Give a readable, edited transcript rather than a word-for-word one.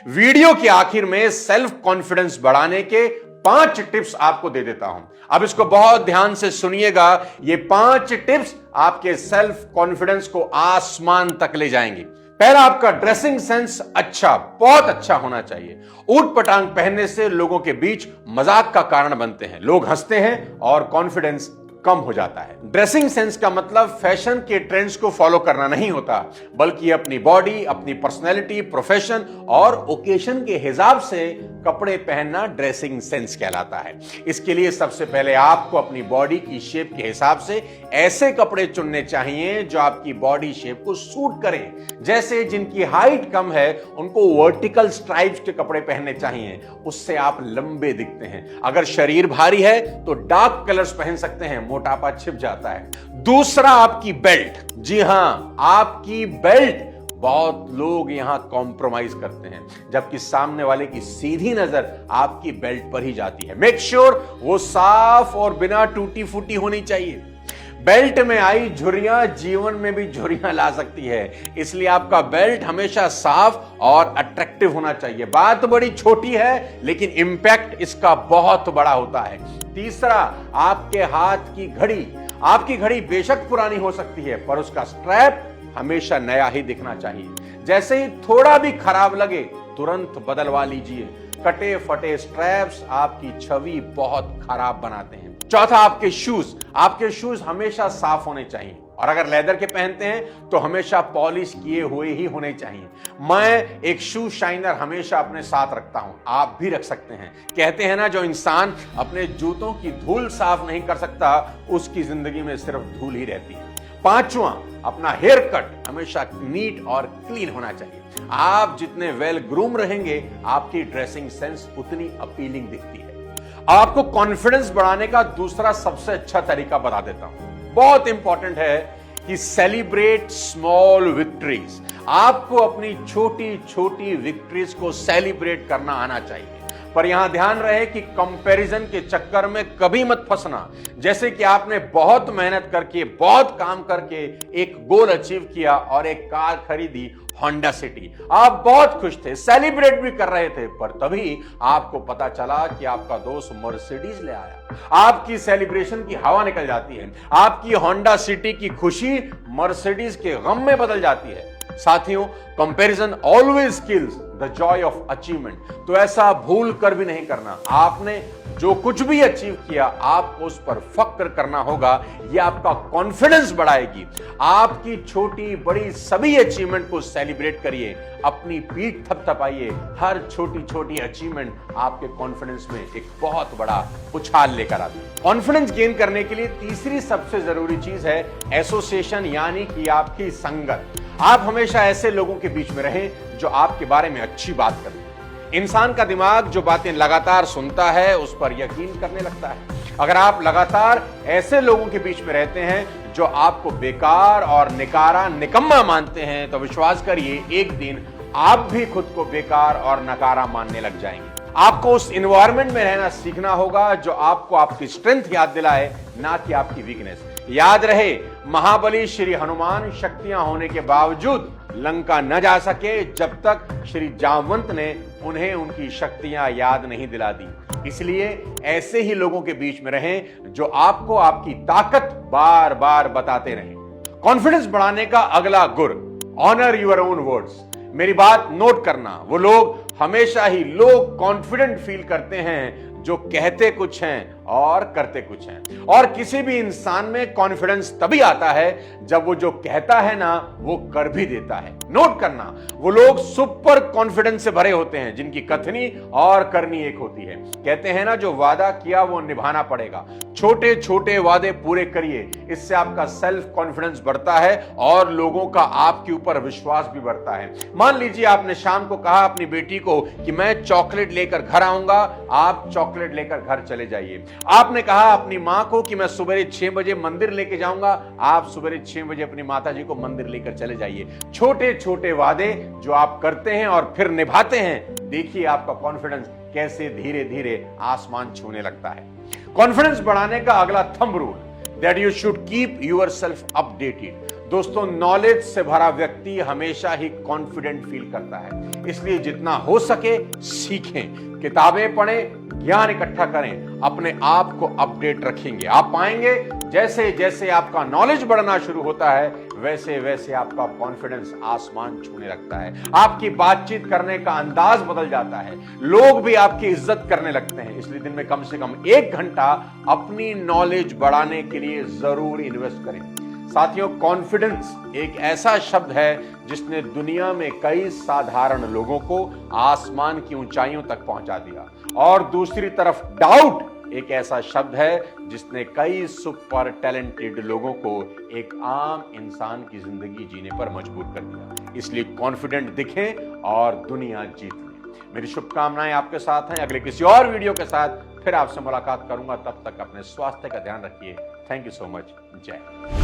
Video के आखिर में सेल्फ कॉन्फिडेंस बढ़ाने के 5 टिप्स आपको दे देता हूं। अब इसको बहुत ध्यान से सुनिएगा। ये 5 टिप्स आपके सेल्फ कॉन्फिडेंस को आसमान तक ले जाएंगे। पहला, आपका ड्रेसिंग सेंस अच्छा, बहुत अच्छा होना चाहिए। ऊट पटांग पहनने से लोगों के बीच मजाक का कारण बनते हैं, लोग हंसते हैं और कॉन्फिडेंस कम हो जाता है। ड्रेसिंग सेंस का मतलब फैशन के ट्रेंड्स को फॉलो करना नहीं होता, बल्कि अपनी बॉडी, अपनी पर्सनैलिटी, प्रोफेशन और ओकेशन के हिसाब से कपड़े पहनना ड्रेसिंग सेंस कहलाता है। इसके लिए सबसे पहले आपको अपनी बॉडी की शेप के हिसाब से ऐसे कपड़े चुनने चाहिए जो आपकी बॉडी शेप को सूट करें। जैसे जिनकी हाइट कम है उनको वर्टिकल स्ट्राइप्स के कपड़े पहनने चाहिए, उससे आप लंबे दिखते हैं। अगर शरीर भारी है तो डार्क कलर्स पहन सकते हैं, मोटापा छिप जाता है। दूसरा, आपकी बेल्ट। जी हां, आपकी बेल्ट। बहुत लोग यहां कॉम्प्रोमाइज करते हैं, जबकि सामने वाले की सीधी नजर आपकी बेल्ट पर ही जाती है। मेक श्योर वो साफ और बिना टूटी फूटी होनी चाहिए। बेल्ट में आई झुर्रियां जीवन में भी झुर्रियां ला सकती है, इसलिए आपका बेल्ट हमेशा साफ और अट्रैक्टिव होना चाहिए। बात बड़ी छोटी है लेकिन इंपैक्ट इसका बहुत बड़ा होता है। तीसरा, आपके हाथ की घड़ी। आपकी घड़ी बेशक पुरानी हो सकती है, पर उसका स्ट्रैप हमेशा नया ही दिखना चाहिए। जैसे ही थोड़ा भी खराब लगे तुरंत बदलवा लीजिए। कटे फटे स्ट्रैप्स आपकी छवि बहुत खराब बनाते हैं। चौथा, आपके शूज। आपके शूज हमेशा साफ होने चाहिए, और अगर लेदर के पहनते हैं तो हमेशा पॉलिश किए हुए ही होने चाहिए। मैं एक शू शाइनर हमेशा अपने साथ रखता हूं, आप भी रख सकते हैं। कहते हैं ना, जो इंसान अपने जूतों की धूल साफ नहीं कर सकता उसकी जिंदगी में सिर्फ धूल ही रहती है। पांचवा, अपना हेयर कट हमेशा नीट और क्लीन होना चाहिए। आप जितने वेल ग्रूम रहेंगे आपकी ड्रेसिंग सेंस उतनी अपीलिंग दिखती है। आपको कॉन्फिडेंस बढ़ाने का दूसरा सबसे अच्छा तरीका बता देता हूं, बहुत इंपॉर्टेंट है कि सेलिब्रेट स्मॉल विक्ट्रीज। आपको अपनी छोटी छोटी विक्ट्रीज को सेलिब्रेट करना आना चाहिए, पर यहां ध्यान रहे कि कंपैरिजन के चक्कर में कभी मत फंसना। जैसे कि आपने बहुत मेहनत करके, बहुत काम करके एक गोल अचीव किया और एक कार खरीदी, होंडा सिटी। आप बहुत खुश थे, सेलिब्रेट भी कर रहे थे, पर तभी आपको पता चला कि आपका दोस्त मर्सिडीज ले आया। आपकी सेलिब्रेशन की हवा निकल जाती है, आपकी होंडा सिटी की खुशी मर्सिडीज के गम में बदल जाती है। साथियों, comparison always kills the Joy of achievement. तो ऐसा भूल कर भी नहीं करना। आपने जो कुछ भी अचीव किया आपको उस पर फक्र करना होगा, यह आपका कॉन्फिडेंस बढ़ाएगी। आपकी छोटी बड़ी सभी अचीवमेंट को सेलिब्रेट करिए, अपनी पीठ थपथपाइए। हर छोटी छोटी अचीवमेंट आपके कॉन्फिडेंस में एक बहुत बड़ा उछाल लेकर आती है। कॉन्फिडेंस गेन करने के लिए तीसरी सबसे जरूरी चीज है एसोसिएशन, यानी कि आपकी संगत। आप हमेशा ऐसे लोगों के बीच में रहें जो आपके बारे में अच्छी बात करें। इंसान का दिमाग जो बातें लगातार सुनता है उस पर यकीन करने लगता है। अगर आप लगातार ऐसे लोगों के बीच में रहते हैं जो आपको बेकार और निकारा, निकम्मा मानते हैं, तो विश्वास करिए एक दिन आप भी खुद को बेकार और नकारा मानने लग जाएंगे। आपको उस एनवायरनमेंट में रहना सीखना होगा जो आपको आपकी स्ट्रेंथ याद दिलाए, ना कि आपकी वीकनेस। याद रहे, महाबली श्री हनुमान शक्तियां होने के बावजूद लंका न जा सके जब तक श्री जामवंत ने उन्हें उनकी शक्तियां याद नहीं दिला दी। इसलिए ऐसे ही लोगों के बीच में रहें जो आपको आपकी ताकत बार बार बताते रहें। कॉन्फिडेंस बढ़ाने का अगला गुर, ऑनर योर ओन वर्ड्स। मेरी बात नोट करना, वो लोग हमेशा ही लोग कॉन्फिडेंट फील करते हैं जो कहते कुछ हैं और करते कुछ हैं। और किसी भी इंसान में कॉन्फिडेंस तभी आता है जब वो जो कहता है ना वो कर भी देता है। नोट करना, वो लोग सुपर कॉन्फिडेंस से भरे होते हैं जिनकी कथनी और करनी एक होती है। कहते हैं ना, जो वादा किया वो निभाना पड़ेगा। छोटे छोटे वादे पूरे करिए, इससे आपका सेल्फ कॉन्फिडेंस बढ़ता है और लोगों का आपके ऊपर विश्वास भी बढ़ता है। मान लीजिए आपने शाम को कहा अपनी बेटी को कि मैं चॉकलेट लेकर घर आऊंगा, आप चॉकलेट लेकर घर चले जाइए। आपने कहा अपनी मां को कि मैं सुबह 6 बजे मंदिर लेके जाऊंगा, आप सुबह 6 बजे अपनी माता जी को मंदिर लेकर चले जाइए। छोटे छोटे वादे जो आप करते हैं और फिर निभाते हैं, देखिए आपका कॉन्फिडेंस कैसे धीरे धीरे आसमान छूने लगता है। कॉन्फिडेंस बढ़ाने का अगला thumb rule, that you should keep yourself updated. दोस्तों, नॉलेज से भरा व्यक्ति हमेशा ही कॉन्फिडेंट फील करता है। इसलिए जितना हो सके सीखें, किताबें पढ़ें, ज्ञान इकट्ठा करें, अपने आप को अपडेट रखेंगे। आप पाएंगे जैसे जैसे आपका नॉलेज बढ़ना शुरू होता है वैसे वैसे आपका कॉन्फिडेंस आसमान छूने लगता है। आपकी बातचीत करने का अंदाज बदल जाता है, लोग भी आपकी इज्जत करने लगते हैं। इसलिए दिन में कम से कम 1 घंटा अपनी नॉलेज बढ़ाने के लिए जरूर इन्वेस्ट करें। साथियों, कॉन्फिडेंस एक ऐसा शब्द है जिसने दुनिया में कई साधारण लोगों को आसमान की ऊंचाइयों तक पहुंचा दिया, और दूसरी तरफ डाउट एक ऐसा शब्द है जिसने कई सुपर टैलेंटेड लोगों को एक आम इंसान की जिंदगी जीने पर मजबूर कर दिया। इसलिए कॉन्फिडेंट दिखें और दुनिया जीत लें। मेरी शुभकामनाएं आपके साथ हैं। अगले किसी और वीडियो के साथ फिर आपसे मुलाकात करूंगा। तब तक अपने स्वास्थ्य का ध्यान रखिए। Thank you so much. जय हिंद।